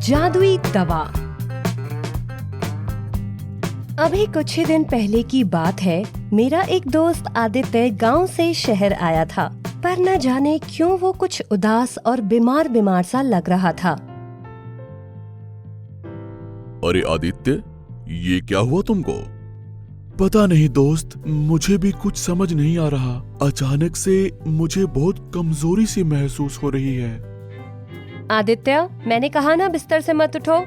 जादुई दवा। अभी कुछ ही दिन पहले की बात है। मेरा एक दोस्त आदित्य गांव से शहर आया था, पर न जाने क्यों वो कुछ उदास और बीमार बीमार सा लग रहा था। अरे आदित्य, ये क्या हुआ तुमको? पता नहीं दोस्त, मुझे भी कुछ समझ नहीं आ रहा। अचानक से मुझे बहुत कमजोरी सी महसूस हो रही है। आदित्य, मैंने कहा ना बिस्तर से मत उठो।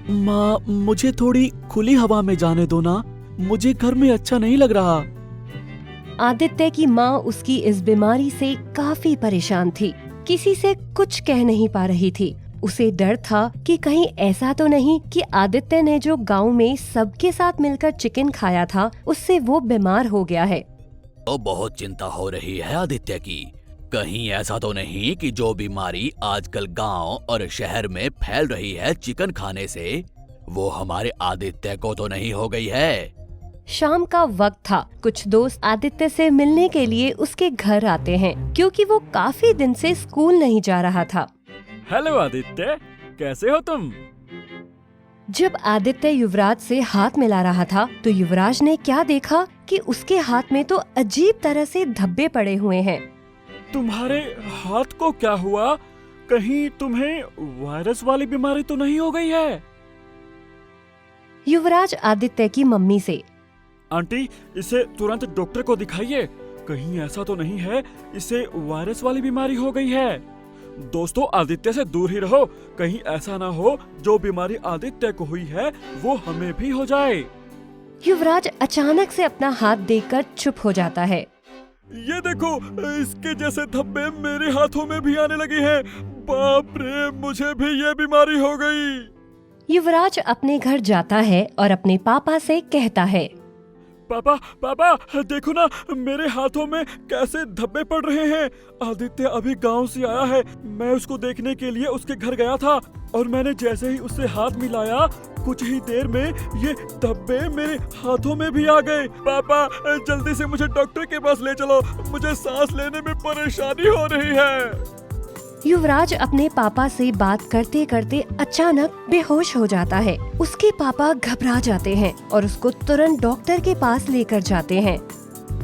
माँ, मुझे थोड़ी खुली हवा में जाने दो ना, मुझे घर में अच्छा नहीं लग रहा। आदित्य की माँ उसकी इस बीमारी से काफी परेशान थी, किसी से कुछ कह नहीं पा रही थी। उसे डर था कि कहीं ऐसा तो नहीं कि आदित्य ने जो गांव में सबके साथ मिलकर चिकन खाया था, उससे वो बीमार हो गया है। तो बहुत चिंता हो रही है आदित्य की। कहीं ऐसा तो नहीं कि जो बीमारी आजकल गांव और शहर में फैल रही है चिकन खाने से, वो हमारे आदित्य को तो नहीं हो गई है। शाम का वक्त था। कुछ दोस्त आदित्य से मिलने के लिए उसके घर आते हैं, क्योंकि वो काफी दिन से स्कूल नहीं जा रहा था। हेलो आदित्य, कैसे हो तुम? जब आदित्य युवराज से हाथ मिला रहा था तो युवराज ने क्या देखा कि उसके हाथ में तो अजीब तरह से धब्बे पड़े हुए हैं। तुम्हारे हाथ को क्या हुआ? कहीं तुम्हें वायरस वाली बीमारी तो नहीं हो गई है? युवराज आदित्य की मम्मी से, आंटी, इसे तुरंत डॉक्टर को दिखाइए। कहीं ऐसा तो नहीं है इसे वायरस वाली बीमारी हो गई है। दोस्तों, आदित्य से दूर ही रहो, कहीं ऐसा ना हो जो बीमारी आदित्य को हुई है वो हमें भी हो जाए। युवराज अचानक से अपना हाथ देखकर चुप हो जाता है। ये देखो, इसके जैसे धब्बे मेरे हाथों में भी आने लगे हैं। बाप रे, मुझे भी ये बीमारी हो गई। युवराज अपने घर जाता है और अपने पापा से कहता है, पापा पापा, देखो ना मेरे हाथों में कैसे धब्बे पड़ रहे हैं। आदित्य अभी गांव से आया है, मैं उसको देखने के लिए उसके घर गया था और मैंने जैसे ही उससे हाथ मिलाया, कुछ ही देर में ये धब्बे मेरे हाथों में भी आ गए। पापा, जल्दी से मुझे डॉक्टर के पास ले चलो, मुझे सांस लेने में परेशानी हो रही है। युवराज अपने पापा से बात करते करते अचानक बेहोश हो जाता है। उसके पापा घबरा जाते हैं और उसको तुरंत डॉक्टर के पास लेकर जाते हैं।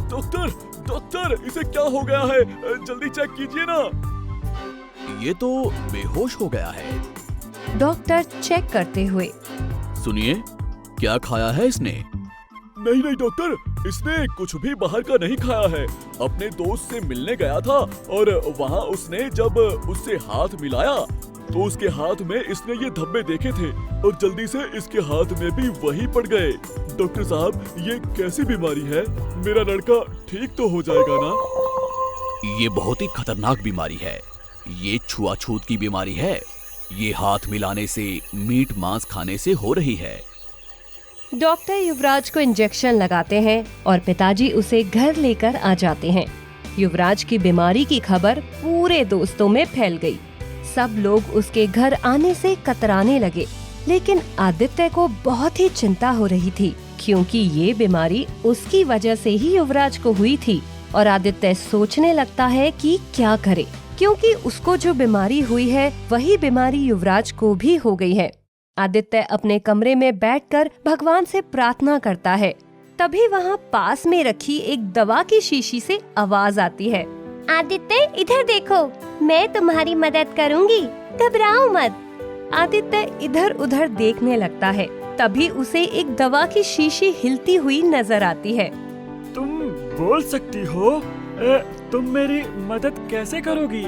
डॉक्टर, इसे क्या हो गया है? जल्दी चेक कीजिए ना। ये तो बेहोश हो गया है। डॉक्टर चेक करते हुए, सुनिए, क्या खाया है इसने? नहीं डॉक्टर, इसने कुछ भी बाहर का नहीं खाया है। अपने दोस्त से मिलने गया था और वहाँ उसने जब उससे हाथ मिलाया तो उसके हाथ में इसने ये धब्बे देखे थे और जल्दी से इसके हाथ में भी वही पड़ गए। डॉक्टर साहब, ये कैसी बीमारी है? मेरा लड़का ठीक तो हो जाएगा ना? ये बहुत ही खतरनाक बीमारी है। ये छुआछूत की बीमारी है। ये हाथ मिलाने से, मीट मांस खाने से हो रही है। डॉक्टर युवराज को इंजेक्शन लगाते हैं और पिताजी उसे घर लेकर आ जाते हैं। युवराज की बीमारी की खबर पूरे दोस्तों में फैल गई। सब लोग उसके घर आने से कतराने लगे, लेकिन आदित्य को बहुत ही चिंता हो रही थी, क्योंकि ये बीमारी उसकी वजह से ही युवराज को हुई थी। और आदित्य सोचने लगता है कि क्या करे, क्योंकि उसको जो बीमारी हुई है वही बीमारी युवराज को भी हो गई है। आदित्य अपने कमरे में बैठकर भगवान से प्रार्थना करता है। तभी वहाँ पास में रखी एक दवा की शीशी से आवाज आती है, आदित्य इधर देखो, मैं तुम्हारी मदद करूँगी, घबराओ मत। आदित्य इधर उधर देखने लगता है। तभी उसे एक दवा की शीशी हिलती हुई नजर आती है। तुम बोल सकती हो? तुम मेरी मदद कैसे करोगी?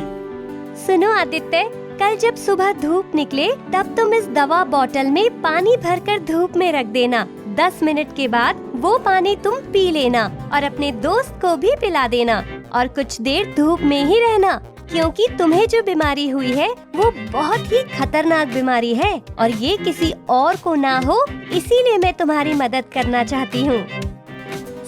सुनो आदित्य, कल जब सुबह धूप निकले तब तुम इस दवा बोतल में पानी भरकर धूप में रख देना। 10 मिनट के बाद वो पानी तुम पी लेना और अपने दोस्त को भी पिला देना और कुछ देर धूप में ही रहना, क्योंकि तुम्हें जो बीमारी हुई है वो बहुत ही खतरनाक बीमारी है और ये किसी और को ना हो, इसीलिए मैं तुम्हारी मदद करना चाहती हूँ।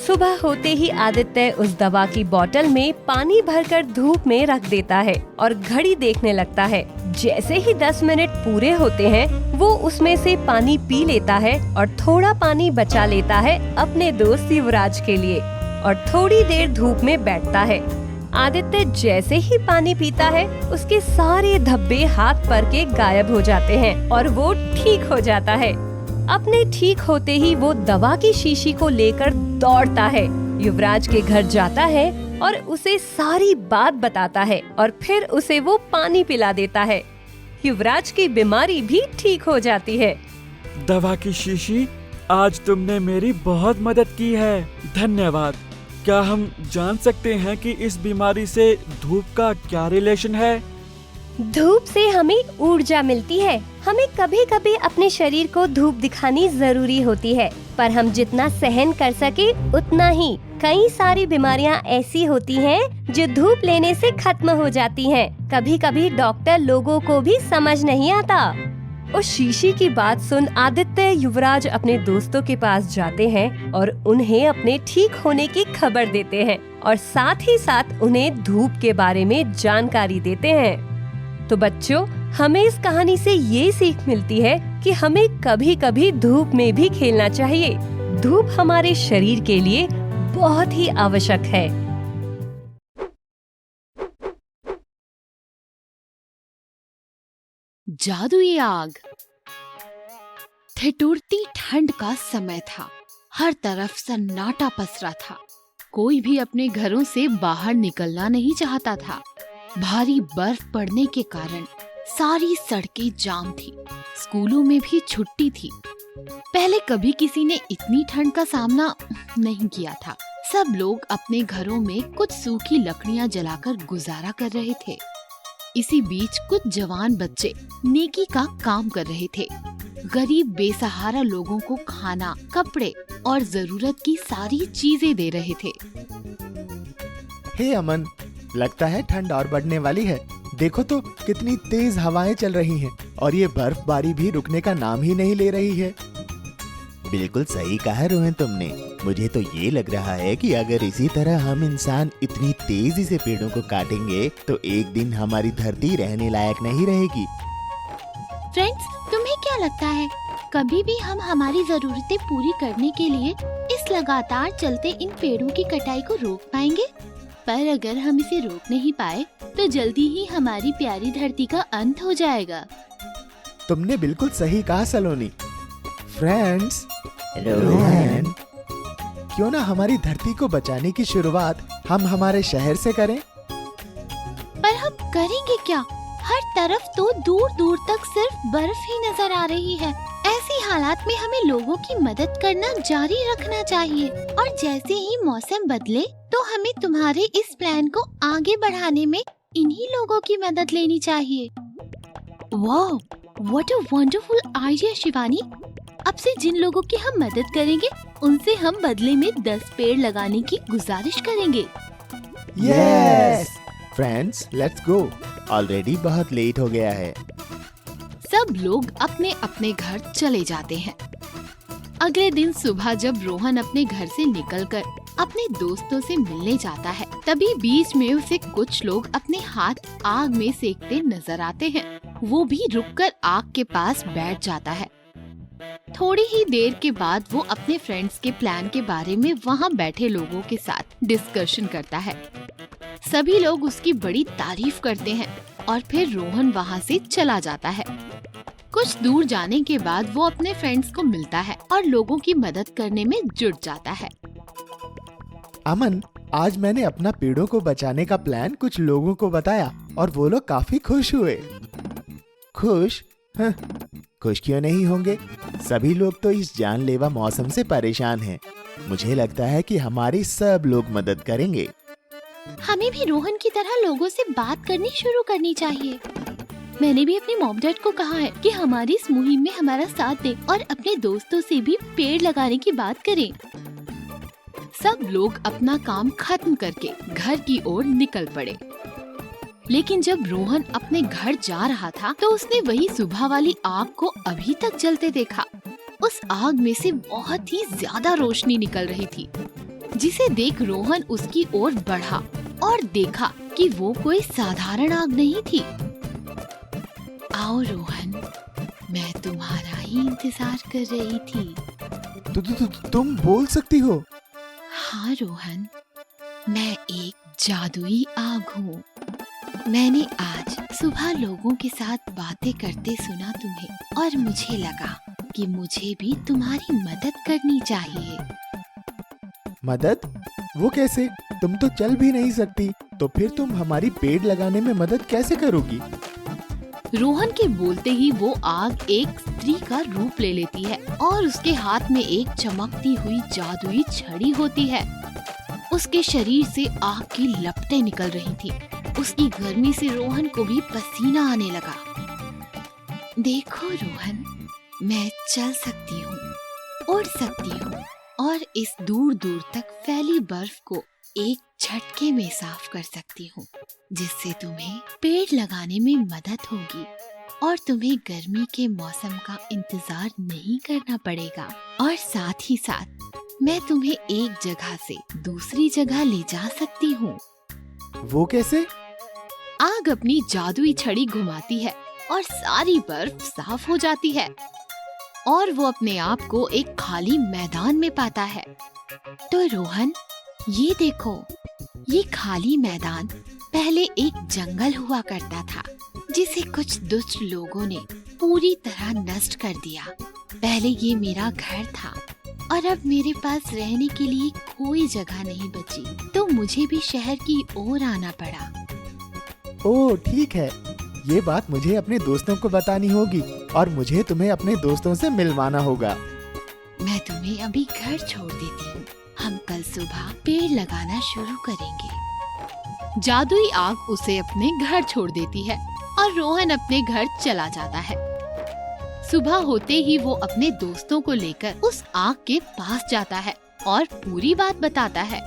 सुबह होते ही आदित्य उस दवा की बोतल में पानी भरकर धूप में रख देता है और घड़ी देखने लगता है। जैसे ही 10 मिनट पूरे होते हैं, वो उसमें से पानी पी लेता है और थोड़ा पानी बचा लेता है अपने दोस्त युवराज के लिए और थोड़ी देर धूप में बैठता है। आदित्य जैसे ही पानी पीता है उसके सारे धब्बे हाथ पर के गायब हो जाते हैं और वो ठीक हो जाता है। अपने ठीक होते ही वो दवा की शीशी को लेकर दौड़ता है, युवराज के घर जाता है और उसे सारी बात बताता है और फिर उसे वो पानी पिला देता है। युवराज की बीमारी भी ठीक हो जाती है। दवा की शीशी, आज तुमने मेरी बहुत मदद की है, धन्यवाद। क्या हम जान सकते हैं कि इस बीमारी से धूप का क्या रिलेशन है? धूप से हमें ऊर्जा मिलती है। हमें कभी कभी अपने शरीर को धूप दिखानी जरूरी होती है, पर हम जितना सहन कर सके उतना ही। कई सारी बीमारियां ऐसी होती हैं जो धूप लेने से खत्म हो जाती हैं। कभी कभी डॉक्टर लोगों को भी समझ नहीं आता। उस शीशी की बात सुन आदित्य युवराज अपने दोस्तों के पास जाते हैं और उन्हें अपने ठीक होने की खबर देते हैं और साथ ही साथ उन्हें धूप के बारे में जानकारी देते हैं। तो बच्चों, हमें इस कहानी से ये सीख मिलती है कि हमें कभी कभी धूप में भी खेलना चाहिए। धूप हमारे शरीर के लिए बहुत ही आवश्यक है। जादुई आग। ठिठुरती ठंड का समय था। हर तरफ सन्नाटा पसरा था। कोई भी अपने घरों से बाहर निकलना नहीं चाहता था। भारी बर्फ पड़ने के कारण सारी सड़कें जाम थी। स्कूलों में भी छुट्टी थी। पहले कभी किसी ने इतनी ठंड का सामना नहीं किया था। सब लोग अपने घरों में कुछ सूखी लकड़ियां जलाकर गुजारा कर रहे थे। इसी बीच कुछ जवान बच्चे नेकी का काम कर रहे थे। गरीब बेसहारा लोगों को खाना, कपड़े और जरूरत की सारी चीजें दे रहे थे। हे अमन, लगता है ठंड और बढ़ने वाली है। देखो तो कितनी तेज हवाएं चल रही हैं और ये बर्फबारी भी रुकने का नाम ही नहीं ले रही है। बिल्कुल सही कहा रोहन तुमने। मुझे तो ये लग रहा है कि अगर इसी तरह हम इंसान इतनी तेजी से पेड़ों को काटेंगे तो एक दिन हमारी धरती रहने लायक नहीं रहेगी। फ्रेंड्स, तुम्हें क्या लगता है, कभी भी हम हमारी जरूरतें पूरी करने के लिए इस लगातार चलते इन पेड़ों की कटाई को रोक पाएंगे? पर अगर हम इसे रोक नहीं पाए तो जल्दी ही हमारी प्यारी धरती का अंत हो जाएगा। तुमने बिल्कुल सही कहा सलोनी। फ्रेंड्स, रोहन, क्यों ना हमारी धरती को बचाने की शुरुआत हम हमारे शहर से करें? पर हम करेंगे क्या? हर तरफ तो दूर दूर तक सिर्फ बर्फ ही नजर आ रही है। ऐसी हालात में हमें लोगों की मदद करना जारी रखना चाहिए और जैसे ही मौसम बदले तो हमें तुम्हारे इस प्लान को आगे बढ़ाने में इन्हीं लोगों की मदद लेनी चाहिए। वाह, what a wonderful idea Shivani. अब से जिन लोगों की हम मदद करेंगे उनसे हम बदले में 10 पेड़ लगाने की गुजारिश करेंगे। Yes! Friends, let's go. Already बहुत लेट हो गया है। सब लोग अपने अपने घर चले जाते हैं। अगले दिन सुबह जब रोहन अपने घर से निकलकर अपने दोस्तों से मिलने जाता है, तभी बीच में उसे कुछ लोग अपने हाथ आग में सेकते नजर आते हैं। वो भी रुककर आग के पास बैठ जाता है। थोड़ी ही देर के बाद वो अपने फ्रेंड्स के प्लान के बारे में वहाँ बैठे लोगों के साथ डिस्कशन करता है। सभी लोग उसकी बड़ी तारीफ करते हैं और फिर रोहन वहाँ से चला जाता है। कुछ दूर जाने के बाद वो अपने फ्रेंड्स को मिलता है और लोगों की मदद करने में जुट जाता है। अमन, आज मैंने अपना पेड़ों को बचाने का प्लान कुछ लोगों को बताया और वो लोग काफी खुश हुए। खुश? हाँ, खुश क्यों नहीं होंगे? सभी लोग तो इस जानलेवा मौसम से परेशान हैं। मुझे लगता है कि हमारी सब लोग मदद करेंगे। हमें भी रोहन की तरह लोगों से बात करनी शुरू करनी चाहिए। मैंने भी अपने मॉम डैड को कहा है कि हमारी इस मुहिम में हमारा साथ दें और अपने दोस्तों से भी पेड़ लगाने की बात करें। सब लोग अपना काम खत्म करके घर की ओर निकल पड़े। लेकिन जब रोहन अपने घर जा रहा था तो उसने वही सुबह वाली आग को अभी तक जलते देखा। उस आग में से बहुत ही ज्यादा रोशनी निकल रही थी, जिसे देख रोहन उसकी ओर बढ़ा और देखा कि वो कोई साधारण आग नहीं थी। आओ रोहन, मैं तुम्हारा ही इंतजार कर रही थी। तुम बोल सकती हो? हाँ रोहन, मैं एक जादुई आग हूँ। मैंने आज सुबह लोगों के साथ बातें करते सुना तुम्हें और मुझे लगा कि मुझे भी तुम्हारी मदद करनी चाहिए। मदद? वो कैसे? तुम तो चल भी नहीं सकती, तो फिर तुम हमारी पेड़ लगाने में मदद कैसे करोगी? रोहन के बोलते ही वो आग एक स्त्री का रूप ले लेती है और उसके हाथ में एक चमकती हुई जादुई छड़ी होती है। उसके शरीर से आग की लपटें निकल रही थी। उसकी गर्मी से रोहन को भी पसीना आने लगा। देखो रोहन, मैं चल सकती हूँ, उड़ सकती हूँ और इस दूर दूर तक फैली बर्फ को एक झटके में साफ कर सकती हूँ, जिससे तुम्हें पेड़ लगाने में मदद होगी और तुम्हें गर्मी के मौसम का इंतजार नहीं करना पड़ेगा। और साथ ही साथ मैं तुम्हें एक जगह से दूसरी जगह ले जा सकती हूँ। वो कैसे? आग अपनी जादुई छड़ी घुमाती है और सारी बर्फ साफ हो जाती है और वो अपने आप को एक खाली मैदान में पाता है। तो रोहन, ये देखो, ये खाली मैदान पहले एक जंगल हुआ करता था, जिसे कुछ दुष्ट लोगों ने पूरी तरह नष्ट कर दिया। पहले ये मेरा घर था और अब मेरे पास रहने के लिए कोई जगह नहीं बची, तो मुझे भी शहर की ओर आना पड़ा। ओह ठीक है, ये बात मुझे अपने दोस्तों को बतानी होगी और मुझे तुम्हें अपने दोस्तों से मिलवाना होगा। मैं तुम्हें अभी घर छोड़ देती हूँ। हम कल सुबह पेड़ लगाना शुरू करेंगे। जादुई आग उसे अपने घर छोड़ देती है और रोहन अपने घर चला जाता है। सुबह होते ही वो अपने दोस्तों को लेकर उस आग के पास जाता है और पूरी बात बताता है।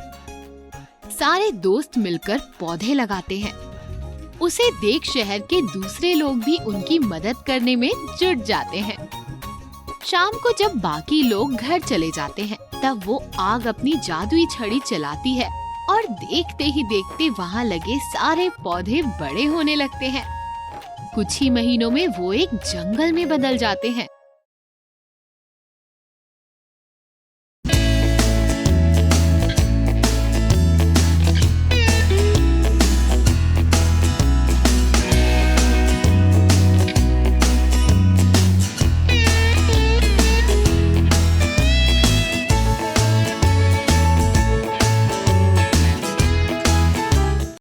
सारे दोस्त मिलकर पौधे लगाते हैं। उसे देख शहर के दूसरे लोग भी उनकी मदद करने में जुट जाते हैं। शाम को जब बाकी लोग घर चले जाते हैं, तब वो आग अपनी जादुई छड़ी चलाती है और देखते ही देखते वहाँ लगे सारे पौधे बड़े होने लगते हैं। कुछ ही महीनों में वो एक जंगल में बदल जाते हैं।